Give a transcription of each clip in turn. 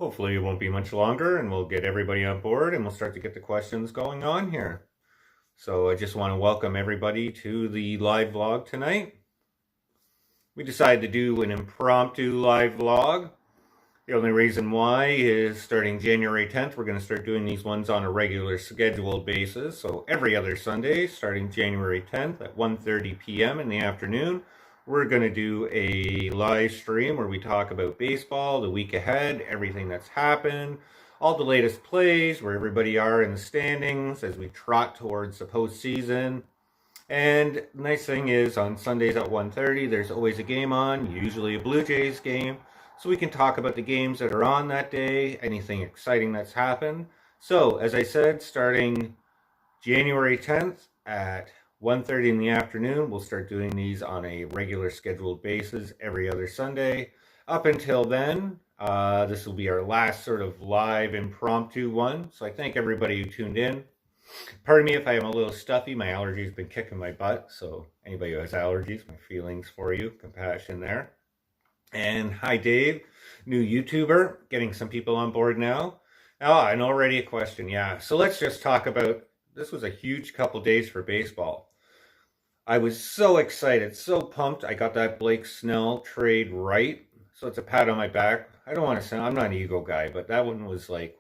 Hopefully it won't be much longer and we'll get everybody on board and we'll start to get the questions going on here. So I just want to welcome everybody to the live vlog tonight. We decided to do an impromptu live vlog. The only reason why is starting January 10th, we're going to start doing these ones on a regular scheduled basis. So every other Sunday, starting January 10th at 1:30 p.m. in the afternoon, we're going to do a live stream where we talk about baseball, the week ahead, everything that's happened, all the latest plays, where everybody are in the standings as we trot towards the postseason. And the nice thing is on Sundays at 1:30, there's always a game on, usually a Blue Jays game. So we can talk about the games that are on that day, anything exciting that's happened. So, as I said, starting January 10th at 1:30 in the afternoon, we'll start doing these on a regular scheduled basis every other Sunday. Up until then, this will be our last sort of live impromptu one. So I thank everybody who tuned in. Pardon me if I am a little stuffy. My allergies been kicking my butt. So anybody who has allergies, my feelings for you, compassion there. And hi, Dave, new YouTuber, getting some people on board now. And already a question, yeah. So let's just talk about, this was a huge couple days for baseball. I was so excited, so pumped. I got that Blake Snell trade right. So it's a pat on my back. I don't want to sound, I'm not an ego guy, but that one was like,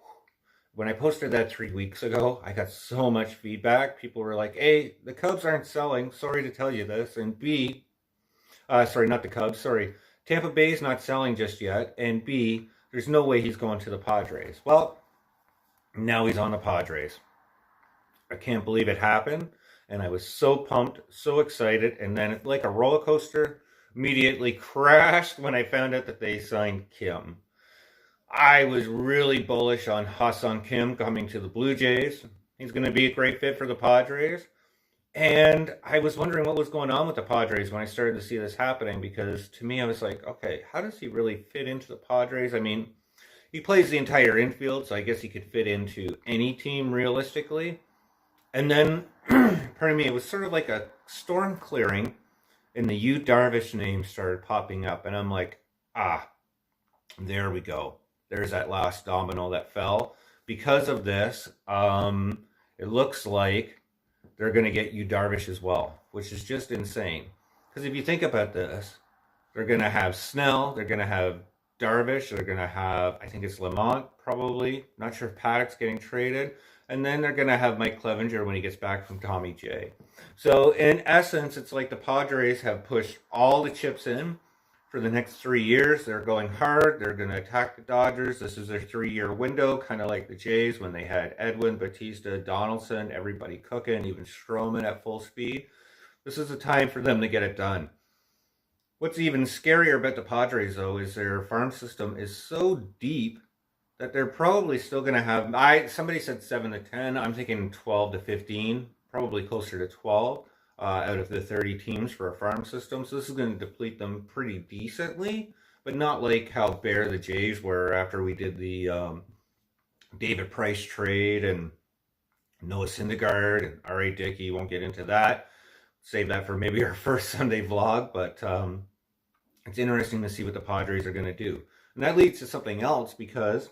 when I posted that 3 weeks ago, I got so much feedback. People were like, hey, the Cubs aren't selling. Sorry to tell you this. And B, sorry, not the Cubs, sorry. Tampa Bay's not selling just yet, and B, there's no way he's going to the Padres. Well, now he's on the Padres. I can't believe it happened, and I was so pumped, so excited, and then like a roller coaster, immediately crashed when I found out that they signed Kim. I was really bullish on Ha-Seong Kim coming to the Blue Jays. He's going to be a great fit for the Padres. And I was wondering what was going on with the Padres when I started to see this happening, because to me, I was like, okay, how does he really fit into the Padres? I mean, he plays the entire infield, so I guess he could fit into any team realistically. And then, pardon me, it was sort of like a storm clearing, and the Darvish name started popping up. And I'm like, there we go. There's that last domino that fell. Because of this, it looks like they're going to get Darvish as well, which is just insane. Because if you think about this, they're going to have Snell, they're going to have Darvish, they're going to have, I think it's Lamont probably, not sure if Paddock's getting traded, and then they're going to have Mike Clevenger when he gets back from Tommy J. So in essence, it's like the Padres have pushed all the chips in for the next 3 years. They're going hard. They're going to attack the Dodgers. This is their 3-year window, kind of like the Jays when they had Edwin, Batista, Donaldson, everybody cooking, even Stroman at full speed. This is the time for them to get it done. What's even scarier about the Padres, though, is their farm system is so deep that they're probably still going to have, somebody said 7 to 10. I'm thinking 12 to 15, probably closer to 12. Out of the 30 teams for a farm system. So this is going to deplete them pretty decently, but not like how bare the Jays were after we did the David Price trade and Noah Syndergaard and R.A. Dickey. Won't get into that. Save that for maybe our first Sunday vlog, but it's interesting to see what the Padres are going to do. And that leads to something else because,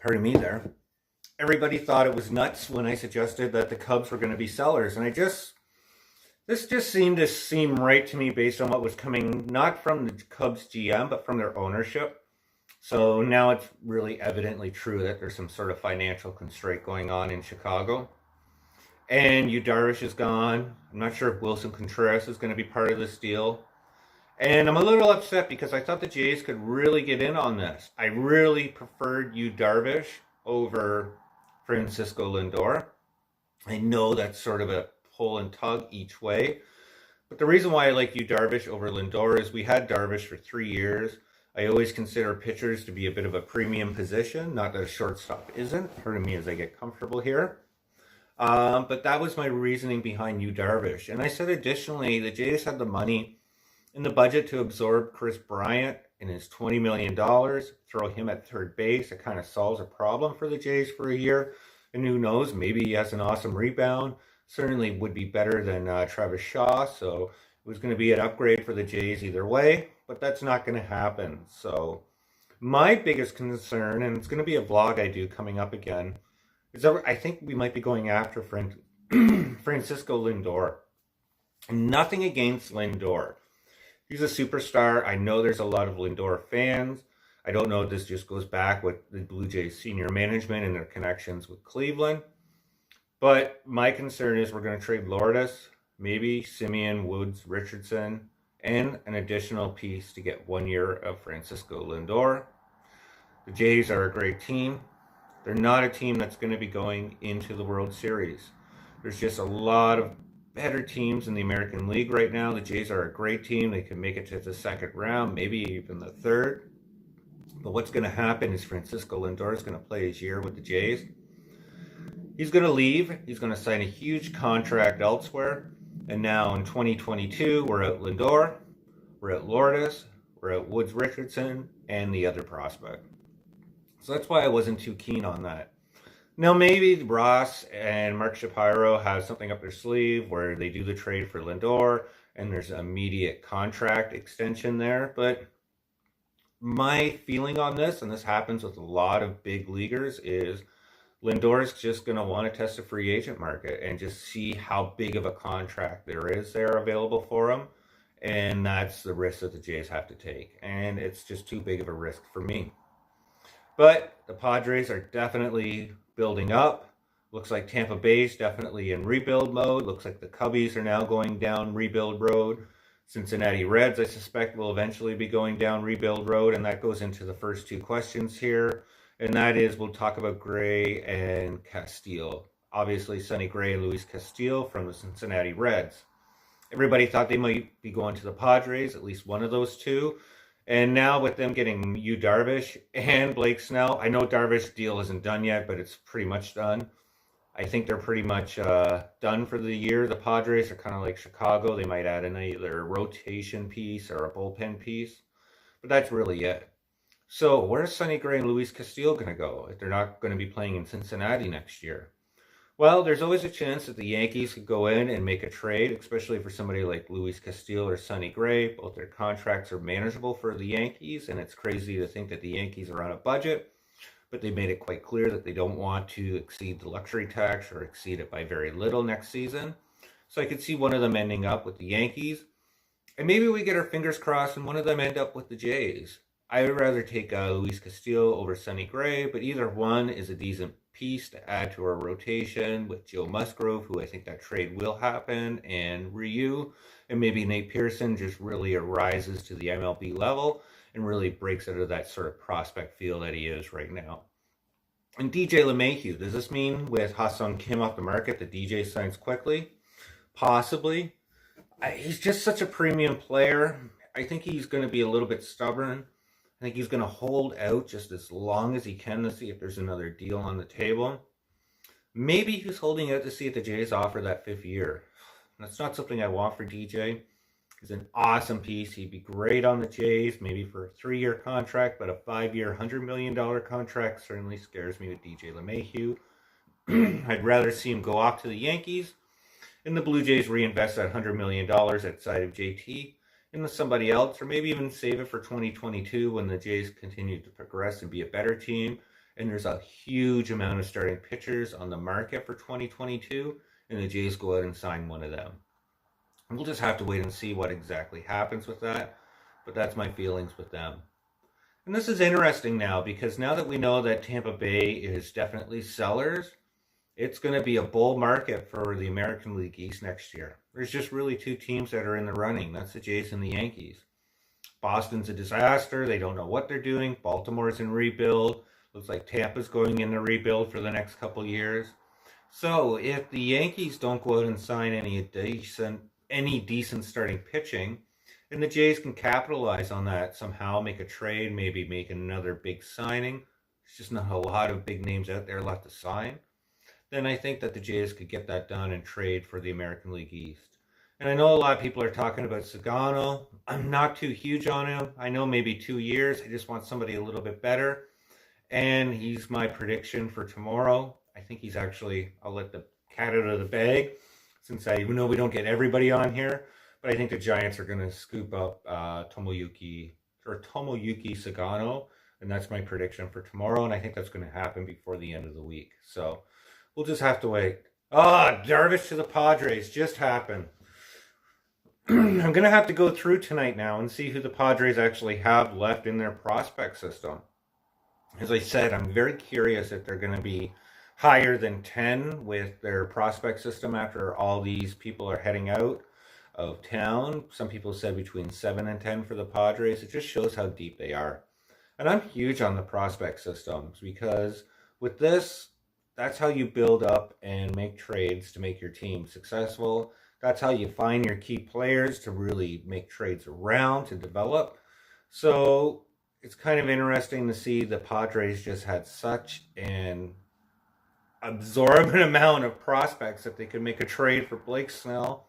pardon me there, everybody thought it was nuts when I suggested that the Cubs were going to be sellers. And this just seemed to seem right to me based on what was coming, not from the Cubs GM, but from their ownership. So now it's really evidently true that there's some sort of financial constraint going on in Chicago. And Darvish is gone. I'm not sure if Wilson Contreras is going to be part of this deal. And I'm a little upset because I thought the Jays could really get in on this. I really preferred Darvish over Francisco Lindor. I know that's sort of a pull and tug each way. But the reason why I like Darvish over Lindor is we had Darvish for 3 years. I always consider pitchers to be a bit of a premium position. Not that a shortstop isn't. Pardon me as I get comfortable here. But that was my reasoning behind Darvish. And I said additionally, the Jays had the money in the budget to absorb Chris Bryant in his $20 million, throw him at third base. It kind of solves a problem for the Jays for a year. And who knows, maybe he has an awesome rebound. Certainly would be better than Travis Shaw. So it was going to be an upgrade for the Jays either way. But that's not going to happen. So My biggest concern, and it's going to be a vlog I do coming up again, is that I think we might be going after Francisco Lindor. Nothing against Lindor. He's a superstar. I know there's a lot of Lindor fans. I don't know if this just goes back with the Blue Jays senior management and their connections with Cleveland. But my concern is we're going to trade Lourdes, maybe Simeon, Woods, Richardson, and an additional piece to get 1 year of Francisco Lindor. The Jays are a great team. They're not a team that's going to be going into the World Series. There's just a lot of better teams in the American League right now. The Jays are a great team. They can make it to the second round, maybe even the third. But what's going to happen is Francisco Lindor is going to play his year with the Jays. He's going to leave. He's going to sign a huge contract elsewhere. And now in 2022, we're at Lindor, we're at Lourdes, we're at Woods Richardson, and the other prospect. So that's why I wasn't too keen on that. Now maybe Ross and Mark Shapiro have something up their sleeve where they do the trade for Lindor and there's an immediate contract extension there. But my feeling on this, and this happens with a lot of big leaguers, is Lindor is just going to want to test the free agent market and just see how big of a contract there is there available for him. And that's the risk that the Jays have to take. And it's just too big of a risk for me. But the Padres are definitely building up. Looks like Tampa Bay is definitely in rebuild mode. Looks like the Cubbies are now going down rebuild road. Cincinnati Reds, I suspect, will eventually be going down rebuild road. And that goes into the first two questions here. And that is, we'll talk about Gray and Castillo. Obviously, Sonny Gray and Luis Castillo from the Cincinnati Reds. Everybody thought they might be going to the Padres, at least one of those two. And now with them getting Darvish and Blake Snell, I know Darvish deal isn't done yet, but it's pretty much done. I think they're pretty much done for the year. The Padres are kind of like Chicago. They might add either a rotation piece or a bullpen piece. But that's really it. So where's Sonny Gray and Luis Castillo going to go if they're not going to be playing in Cincinnati next year? Well, there's always a chance that the Yankees could go in and make a trade, especially for somebody like Luis Castillo or Sonny Gray. Both their contracts are manageable for the Yankees, and it's crazy to think that the Yankees are on a budget, but they made it quite clear that they don't want to exceed the luxury tax or exceed it by very little next season. So I could see one of them ending up with the Yankees, and maybe we get our fingers crossed and one of them end up with the Jays. I would rather take Luis Castillo over Sonny Gray, but either one is a decent piece to add to our rotation with Joe Musgrove, who I think that trade will happen, and Ryu, and maybe Nate Pearson just really arises to the MLB level and really breaks out of that sort of prospect field that he is right now. And DJ LeMahieu, does this mean with Ha-Seong Kim off the market that DJ signs quickly? Possibly. He's just such a premium player. I think he's going to be a little bit stubborn. I think he's going to hold out just as long as he can to see if there's another deal on the table. Maybe he's holding out to see if the Jays offer that 5th year. That's not something I want for DJ. He's an awesome piece. He'd be great on the Jays, maybe for a 3-year contract, but a 5-year, $100 million contract certainly scares me with DJ LeMahieu. I'd rather see him go off to the Yankees and the Blue Jays reinvest that $100 million outside of JT into somebody else, or maybe even save it for 2022 when the Jays continue to progress and be a better team. And there's a huge amount of starting pitchers on the market for 2022, and the Jays go out and sign one of them. And we'll just have to wait and see what exactly happens with that, but that's my feelings with them. And this is interesting now, because now that we know that Tampa Bay is definitely sellers, it's going to be a bull market for the American League East next year. There's just really 2 teams that are in the running. That's the Jays and the Yankees. Boston's a disaster. They don't know what they're doing. Baltimore's in rebuild. Looks like Tampa's going into rebuild for the next couple years. So if the Yankees don't go out and sign any decent starting pitching, and the Jays can capitalize on that somehow, make a trade, maybe make another big signing. There's just not a lot of big names out there left to sign. Then I think that the Jays could get that done and trade for the American League East. And I know a lot of people are talking about Sagano. I'm not too huge on him. I know maybe 2 years. I just want somebody a little bit better. And he's my prediction for tomorrow. I think he's actually, I'll let the cat out of the bag, since I even know we don't get everybody on here. But I think the Giants are going to scoop up Tomoyuki Sagano. And that's my prediction for tomorrow, and I think that's going to happen before the end of the week. So we'll just have to wait. Darvish to the Padres just happened. I'm going to have to go through tonight now and see who the Padres actually have left in their prospect system. As I said, I'm very curious if they're going to be higher than 10 with their prospect system after all these people are heading out of town. Some people said between 7 and 10 for the Padres. It just shows how deep they are. And I'm huge on the prospect systems because with this, that's how you build up and make trades to make your team successful. That's how you find your key players to really make trades around to develop. So it's kind of interesting to see the Padres just had such an absorbent amount of prospects that they could make a trade for Blake Snell.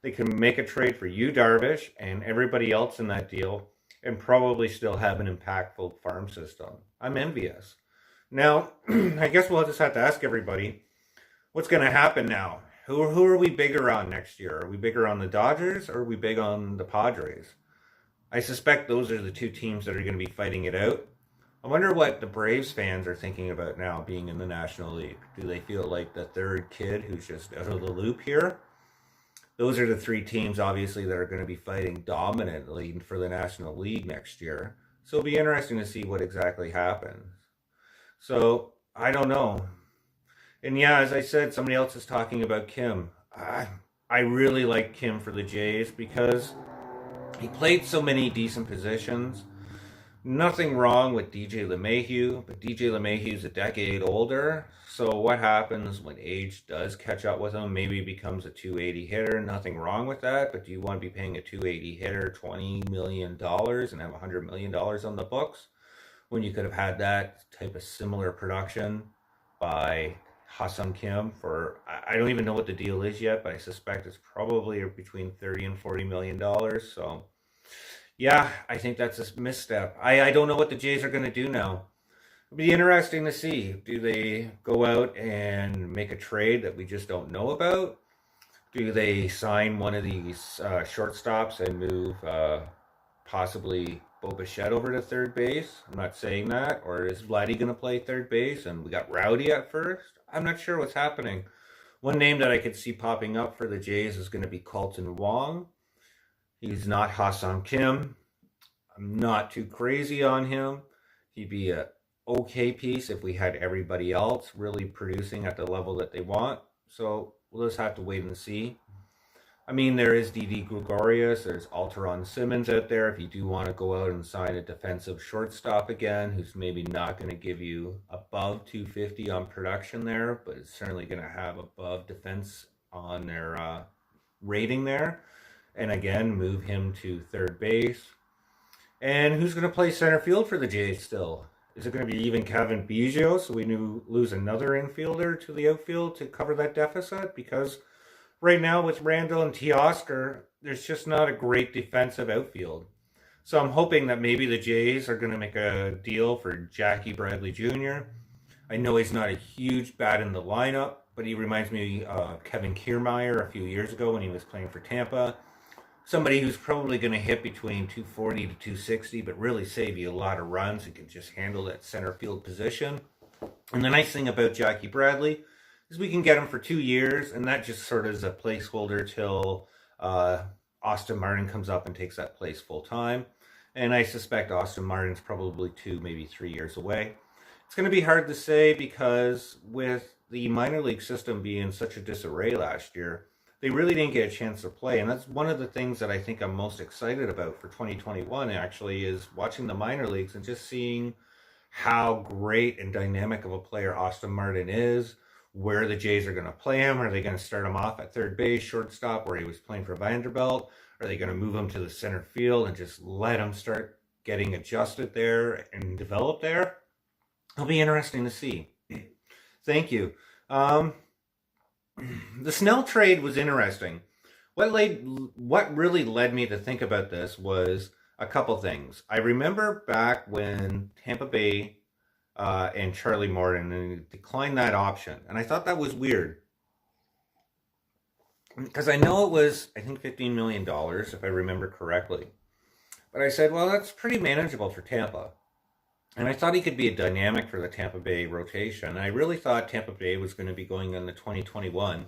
They can make a trade for Darvish and everybody else in that deal and probably still have an impactful farm system. I'm envious. Now, I guess we'll just have to ask everybody, what's going to happen now? Who are we bigger on next year? Are we bigger on the Dodgers or are we big on the Padres? I suspect those are the two teams that are going to be fighting it out. I wonder what the Braves fans are thinking about now being in the National League. Do they feel like the third kid who's just out of the loop here? Those are the three teams, obviously, that are going to be fighting dominantly for the National League next year. So it'll be interesting to see what exactly happens. So, I don't know. And yeah, as I said, somebody else is talking about Kim. I really like Kim for the Jays because he played so many decent positions. Nothing wrong with DJ LeMahieu, but DJ LeMahieu's a decade older. So what happens when age does catch up with him? Maybe he becomes a 280 hitter. Nothing wrong with that. But do you want to be paying a 280 hitter $20 million and have $100 million on the books when you could have had that type of similar production by Ha-Seong Kim for, I don't even know what the deal is yet, but I suspect it's probably between $30 and $40 million. So yeah, I think that's a misstep. I don't know what the Jays are going to do now. It'll be interesting to see. Do they go out and make a trade that we just don't know about? Do they sign one of these shortstops and move possibly Bo Bichette over to third base? I'm not saying that. Or is Vladdy going to play third base and we got Rowdy at first? I'm not sure what's happening. One name that I could see popping up for the Jays is going to be Colton Wong. He's not Ha-Seong Kim. I'm not too crazy on him. He'd be a okay piece if we had everybody else really producing at the level that they want. So we'll just have to wait and see. I mean, there is Didi Gregorius. There's Alteron Simmons out there. If you do want to go out and sign a defensive shortstop again, who's maybe not going to give you above 250 on production there, but it's certainly going to have above defense on their rating there. And again, move him to third base. And who's going to play center field for the Jays still? Is it going to be even Kevin Biggio, so we lose another infielder to the outfield to cover that deficit? Because right now with Randall and Teoscar, there's just not a great defensive outfield. So I'm hoping that maybe the Jays are going to make a deal for Jackie Bradley Jr. I know he's not a huge bat in the lineup, but he reminds me of Kevin Kiermaier a few years ago when he was playing for Tampa. Somebody who's probably going to hit between 240 to 260, but really save you a lot of runs and can just handle that center field position. And the nice thing about Jackie Bradley is we can get him for 2 years, and that just sort of is a placeholder till Austin Martin comes up and takes that place full time. And I suspect Austin Martin's probably 2, maybe 3 years away. It's going to be hard to say because with the minor league system being such a disarray last year, they really didn't get a chance to play. And that's one of the things that I think I'm most excited about for 2021 actually is watching the minor leagues and just seeing how great and dynamic of a player Austin Martin is, where the Jays are going to play him. Are they going to start him off at third base, shortstop, where he was playing for Vanderbilt? Are they going to move him to the center field and just let him start getting adjusted there and develop there? It'll be interesting to see. Thank you. The Snell trade was interesting. What really led me to think about this was a couple things. I remember back when Tampa Bay and Charlie Morton declined that option, and I thought that was weird because I know it was, I think, $15 million if I remember correctly. But I said, well, that's pretty manageable for Tampa. And I thought he could be a dynamic for the Tampa Bay rotation. I really thought Tampa Bay was going to be going into 2021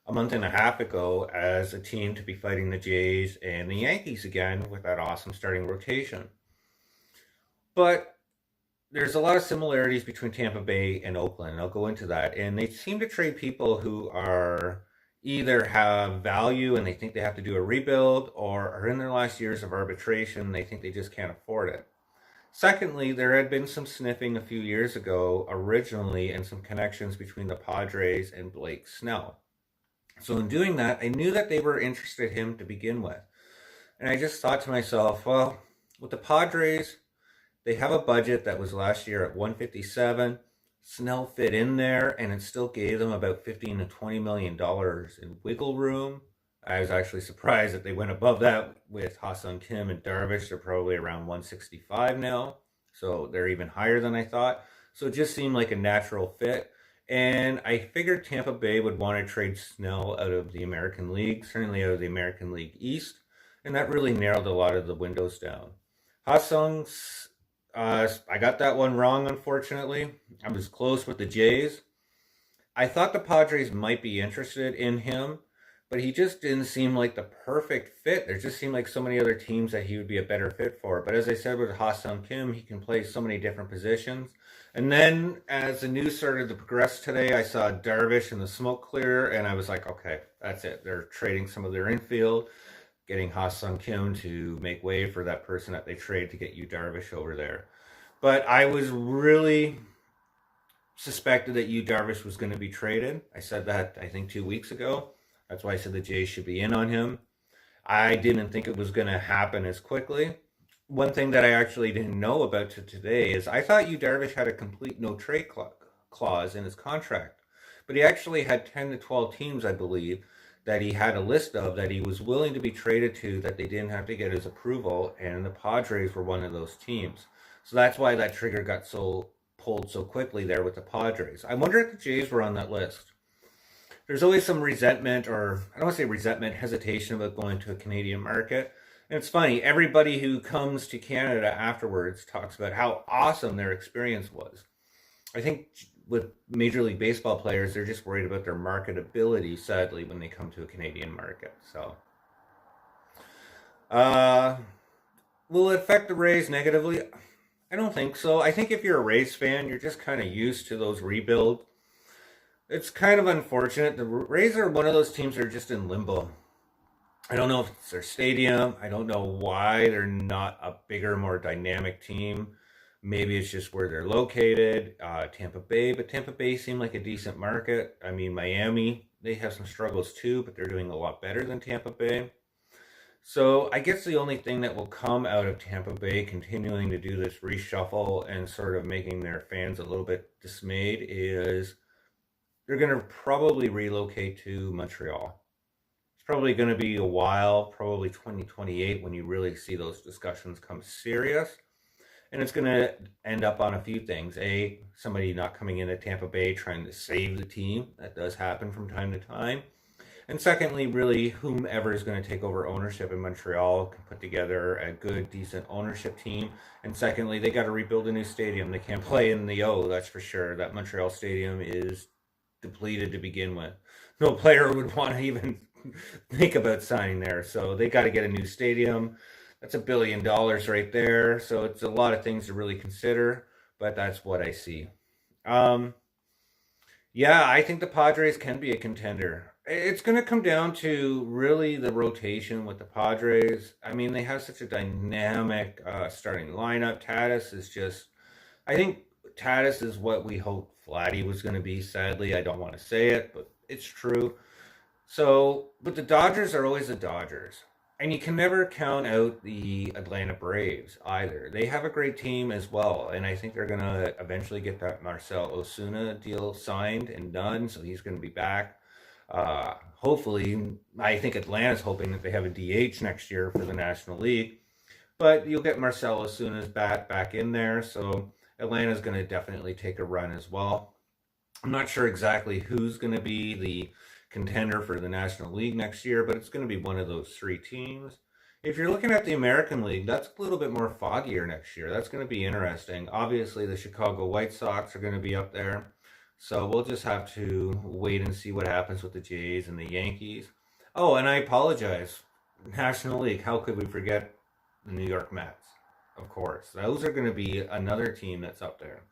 a month and a half ago as a team to be fighting the Jays and the Yankees again with that awesome starting rotation. But there's a lot of similarities between Tampa Bay and Oakland, and I'll go into that. And they seem to trade people who are either have value and they think they have to do a rebuild, or are in their last years of arbitration and they think they just can't afford it. Secondly, there had been some sniffing a few years ago originally and some connections between the Padres and Blake Snell. So in doing that, I knew that they were interested in him to begin with. And I just thought to myself, well, with the Padres, they have a budget that was last year at 157. Snell fit in there, and it still gave them about $15 to $20 million in wiggle room. I was actually surprised that they went above that with Ha-Seong Kim and Darvish. They're probably around 165 now, so they're even higher than I thought. So it just seemed like a natural fit. And I figured Tampa Bay would want to trade Snell out of the American League, certainly out of the American League East, and that really narrowed a lot of the windows down. Ha-Seong's, I got that one wrong, unfortunately. I was close with the Jays. I thought the Padres might be interested in him, but he just didn't seem like the perfect fit. There just seemed like so many other teams that he would be a better fit for. But as I said with Ha-Seong Kim, he can play so many different positions. And then as the news started to progress today, I saw Darvish in the smoke clear, and I was like, okay, that's it. They're trading some of their infield, getting Ha-Seong Kim to make way for that person that they trade to get Yu Darvish over there. But I was really suspected that Yu Darvish was going to be traded. I said that, I think, 2 weeks ago. That's why I said the Jays should be in on him. I didn't think it was going to happen as quickly. One thing that I actually didn't know about today is I thought Yu Darvish had a complete no-trade clause in his contract. But he actually had 10 to 12 teams, I believe, that he had a list of that he was willing to be traded to, that they didn't have to get his approval, and the Padres were one of those teams. So that's why that trigger got so pulled so quickly there with the Padres. I wonder if the Jays were on that list. There's always some resentment, or I don't want to say resentment, hesitation about going to a Canadian market. And it's funny, everybody who comes to Canada afterwards talks about how awesome their experience was. I think with Major League Baseball players, they're just worried about their marketability, sadly, when they come to a Canadian market. So, will it affect the Rays negatively? I don't think so. I think if you're a Rays fan, you're just kind of used to those rebuilds. It's kind of unfortunate. The Rays are one of those teams that are just in limbo. I don't know if it's their stadium. I don't know why they're not a bigger, more dynamic team. Maybe it's just where they're located, Tampa Bay. But Tampa Bay seemed like a decent market. I mean, Miami, they have some struggles too, but they're doing a lot better than Tampa Bay. So I guess the only thing that will come out of Tampa Bay continuing to do this reshuffle and sort of making their fans a little bit dismayed is they're going to probably relocate to Montreal. It's probably going to be a while, probably 2028, when you really see those discussions come serious. And it's going to end up on a few things. A, somebody not coming into Tampa Bay trying to save the team. That does happen from time to time. And secondly, really, whomever is going to take over ownership in Montreal can put together a good, decent ownership team. And secondly, they got to rebuild a new stadium. They can't play in the O, that's for sure. That Montreal stadium is depleted to begin with. No player would want to even think about signing there. So they got to get a new stadium. That's $1 billion right there. So it's a lot of things to really consider, but that's what I see. Yeah, I think the Padres can be a contender. It's going to come down to really the rotation with the Padres. I mean, they have such a dynamic starting lineup. Tatis is just, I think Tatis is what we hoped Vladdy was going to be. Sadly, I don't want to say it, but it's true. So, but the Dodgers are always the Dodgers. And you can never count out the Atlanta Braves either. They have a great team as well. And I think they're going to eventually get that Marcell Ozuna deal signed and done. So he's going to be back. Hopefully, I think Atlanta's hoping that they have a DH next year for the National League. But you'll get Marcell Ozuna's bat back in there. So Atlanta's going to definitely take a run as well. I'm not sure exactly who's going to be the contender for the National League next year, but it's going to be one of those three teams. If you're looking at the American League, that's a little bit more foggier next year. That's going to be interesting. Obviously, the Chicago White Sox are going to be up there. So we'll just have to wait and see what happens with the Jays and the Yankees. Oh, and I apologize. National League, how could we forget the New York Mets? Of course. Those are going to be another team that's up there.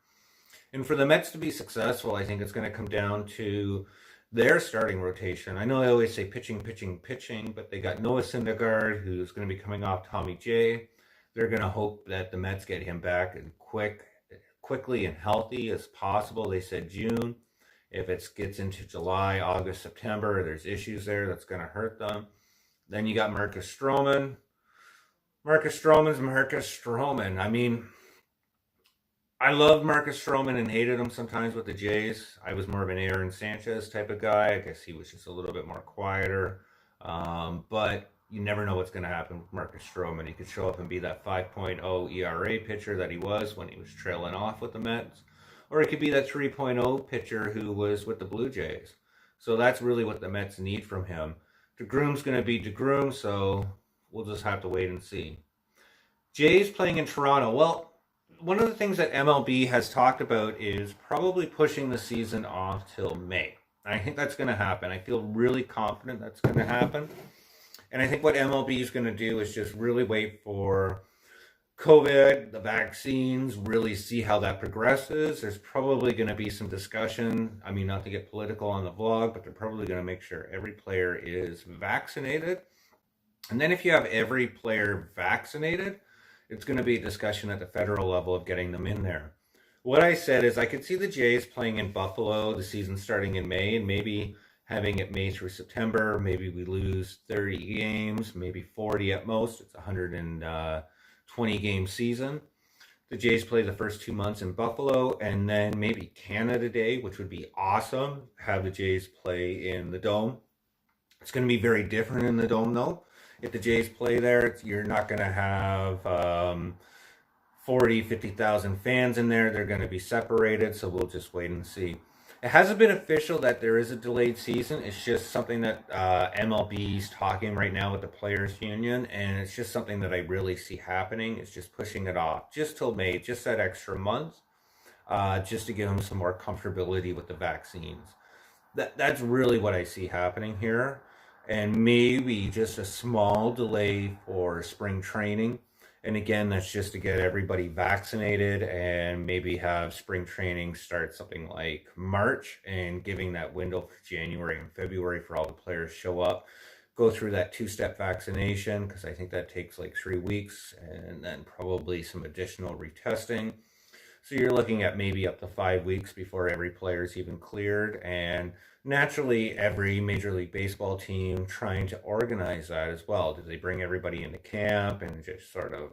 And for the Mets to be successful, I think it's going to come down to their starting rotation. I know I always say pitching, pitching, pitching, but they got Noah Syndergaard, who's going to be coming off Tommy J. They're going to hope that the Mets get him back and quickly and healthy as possible. They said June. If it gets into July, August, September, there's issues there that's going to hurt them. Then you got Marcus Stroman. Marcus Stroman's Marcus Stroman. I mean, I loved Marcus Stroman and hated him sometimes with the Jays. I was more of an Aaron Sanchez type of guy. I guess he was just a little bit more quieter. But you never know what's going to happen with Marcus Stroman. He could show up and be that 5.0 ERA pitcher that he was when he was trailing off with the Mets. Or he could be that 3.0 pitcher who was with the Blue Jays. So that's really what the Mets need from him. DeGrom's going to be DeGrom, so we'll just have to wait and see. Jays playing in Toronto. Well, one of the things that MLB has talked about is probably pushing the season off till May. I think that's going to happen. I feel really confident that's going to happen. And I think what MLB is going to do is just really wait for COVID, the vaccines, really see how that progresses. There's probably going to be some discussion. I mean, not to get political on the vlog, but they're probably going to make sure every player is vaccinated. And then if you have every player vaccinated, it's going to be a discussion at the federal level of getting them in there. What I said is I could see the Jays playing in Buffalo, the season starting in May, and maybe having it May through September. Maybe we lose 30 games, maybe 40 at most. It's a 120-game season. The Jays play the first 2 months in Buffalo, and then maybe Canada Day, which would be awesome, have the Jays play in the Dome. It's going to be very different in the Dome, though. If the Jays play there, you're not going to have 40, 50,000 fans in there. They're going to be separated, so we'll just wait and see. It hasn't been official that there is a delayed season. It's just something that MLB is talking right now with the Players Union, and it's just something that I really see happening. It's just pushing it off just till May, just that extra month, just to give them some more comfortability with the vaccines. That's really what I see happening here. And maybe just a small delay for spring training. And again, that's just to get everybody vaccinated and maybe have spring training start something like March and giving that window for January and February for all the players show up, go through that two-step vaccination, because I think that takes like 3 weeks, and then probably some additional retesting. So you're looking at maybe up to 5 weeks before every player is even cleared. And naturally, every Major League Baseball team trying to organize that as well. Do they bring everybody into camp and just sort of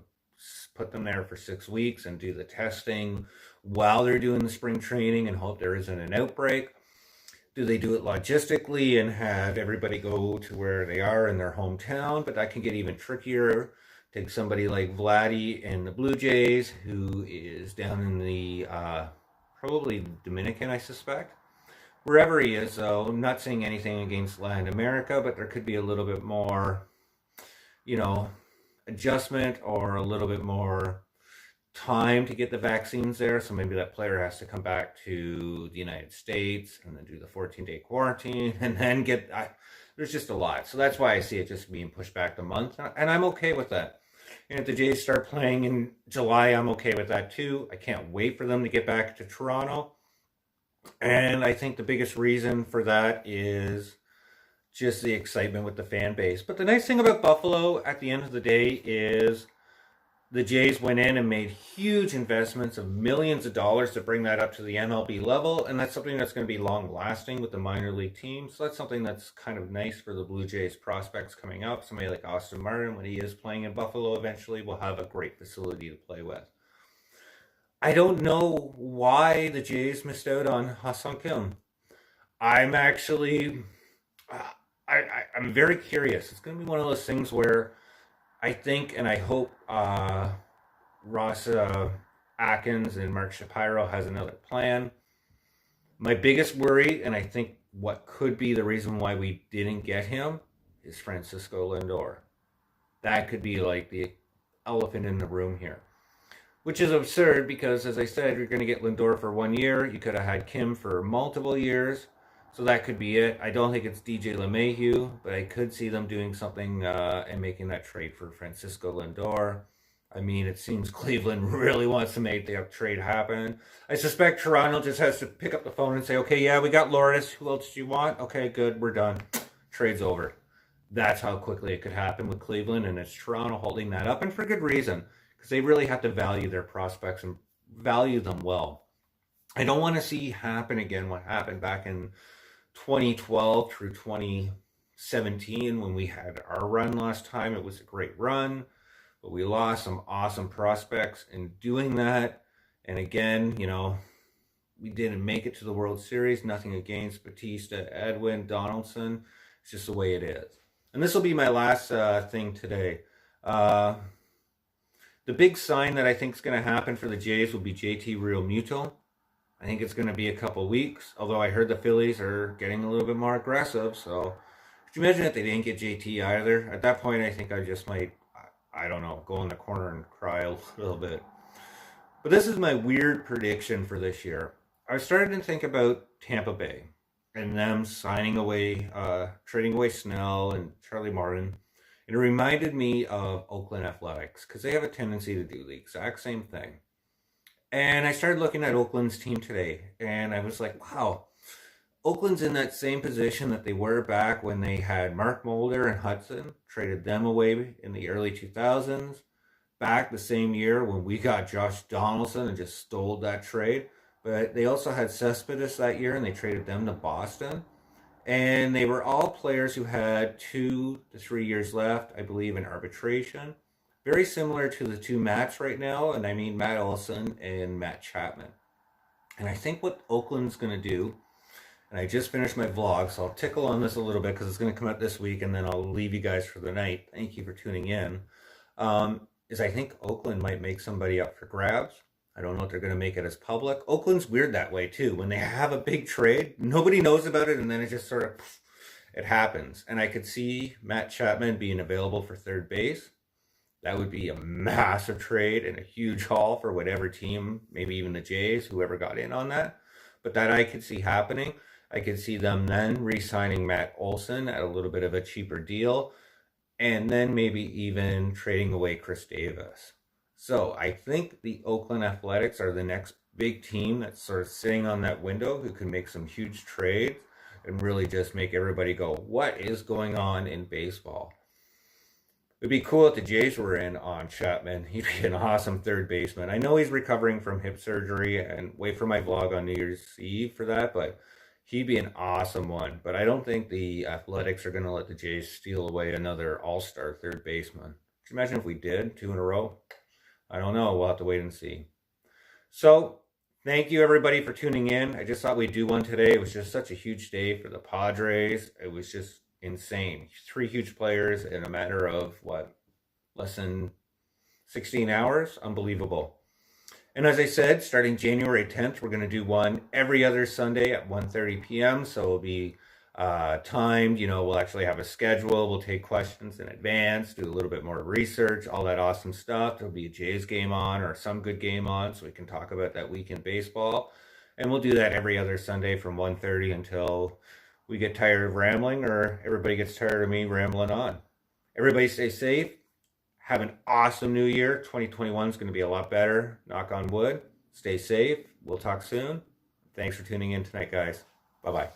put them there for 6 weeks and do the testing while they're doing the spring training and hope there isn't an outbreak? Do they do it logistically and have everybody go to where they are in their hometown? But that can get even trickier. Take somebody like Vladdy in the Blue Jays, who is down in the probably Dominican, I suspect. Wherever he is, though, I'm not saying anything against Latin America, but there could be a little bit more, adjustment or a little bit more time to get the vaccines there. So maybe that player has to come back to the United States and then do the 14-day quarantine and then there's just a lot. So that's why I see it just being pushed back a month. And I'm okay with that. And if the Jays start playing in July, I'm okay with that too. I can't wait for them to get back to Toronto. And I think the biggest reason for that is just the excitement with the fan base. But the nice thing about Buffalo at the end of the day is the Jays went in and made huge investments of millions of dollars to bring that up to the MLB level. And that's something that's going to be long lasting with the minor league teams. So that's something that's kind of nice for the Blue Jays prospects coming up. Somebody like Austin Martin, when he is playing in Buffalo eventually, will have a great facility to play with. I don't know why the Jays missed out on Ha-Seong Kim. I'm actually, I'm very curious. It's going to be one of those things where I think and I hope Ross Atkins and Mark Shapiro has another plan. My biggest worry, and I think what could be the reason why we didn't get him, is Francisco Lindor. That could be like the elephant in the room here. Which is absurd because, as I said, you're going to get Lindor for 1 year. You could have had Kim for multiple years. So that could be it. I don't think it's DJ LeMahieu, but I could see them doing something and making that trade for Francisco Lindor. I mean, it seems Cleveland really wants to make the trade happen. I suspect Toronto just has to pick up the phone and say, okay, yeah, we got Lourdes. Who else do you want? Okay, good, we're done. Trade's over. That's how quickly it could happen with Cleveland, and it's Toronto holding that up, and for good reason, because they really have to value their prospects and value them well. I don't want to see happen again what happened back in 2012 through 2017 when we had our run last time. It was a great run, but we lost some awesome prospects in doing that. And again, you know, we didn't make it to the World Series. Nothing against Batista, Edwin, Donaldson. It's just the way it is. And this will be my last thing today. The big sign that I think is going to happen for the Jays will be JT Realmuto. I think it's going to be a couple weeks, although I heard the Phillies are getting a little bit more aggressive. So could you imagine if they didn't get JT either? At that point, I think I just might, I don't know, go in the corner and cry a little bit. But this is my weird prediction for this year. I started to think about Tampa Bay and them signing away, trading away Snell and Charlie Martin. And it reminded me of Oakland Athletics because they have a tendency to do the exact same thing. And I started looking at Oakland's team today, and I was like, wow, Oakland's in that same position that they were back when they had Mark Mulder and Hudson, traded them away in the early 2000s, back the same year when we got Josh Donaldson and just stole that trade. But they also had Cespedes that year, and they traded them to Boston. And they were all players who had 2 to 3 years left, I believe, in arbitration. Very similar to the two Matts right now, and I mean Matt Olson and Matt Chapman. And I think what Oakland's going to do, and I just finished my vlog, so I'll tickle on this a little bit because it's going to come out this week, and then I'll leave you guys for the night. Thank you for tuning in. Is I think Oakland might make somebody up for grabs. I don't know if they're going to make it as public. Oakland's weird that way too. When they have a big trade, nobody knows about it, and then it just sort of, it happens. And I could see Matt Chapman being available for third base. That would be a massive trade and a huge haul for whatever team, maybe even the Jays, whoever got in on that. But that I could see happening. I could see them then re-signing Matt Olson at a little bit of a cheaper deal, and then maybe even trading away Chris Davis. So I think the Oakland Athletics are the next big team that's sort of sitting on that window who can make some huge trades and really just make everybody go, what is going on in baseball? It'd be cool if the Jays were in on Chapman. He'd be an awesome third baseman. I know he's recovering from hip surgery, and wait for my vlog on New Year's Eve for that, but he'd be an awesome one. But I don't think the Athletics are going to let the Jays steal away another all-star third baseman. Could you imagine if we did 2 in a row? I don't know. We'll have to wait and see. So, thank you everybody for tuning in. I just thought we'd do one today. It was just such a huge day for the Padres. It was just insane. 3 huge players in a matter of, what, less than 16 hours? Unbelievable. And as I said, starting January 10th, we're going to do one every other Sunday at 1:30 p.m. So it'll be timed. You know, we'll actually have a schedule. We'll take questions in advance, do a little bit more research, all that awesome stuff. There'll be a Jays game on or some good game on so we can talk about that week in baseball. And we'll do that every other Sunday from 1:30 until we get tired of rambling or everybody gets tired of me rambling on. Everybody stay safe. Have an awesome new year. 2021 is going to be a lot better. Knock on wood. Stay safe. We'll talk soon. Thanks for tuning in tonight, guys. Bye-bye.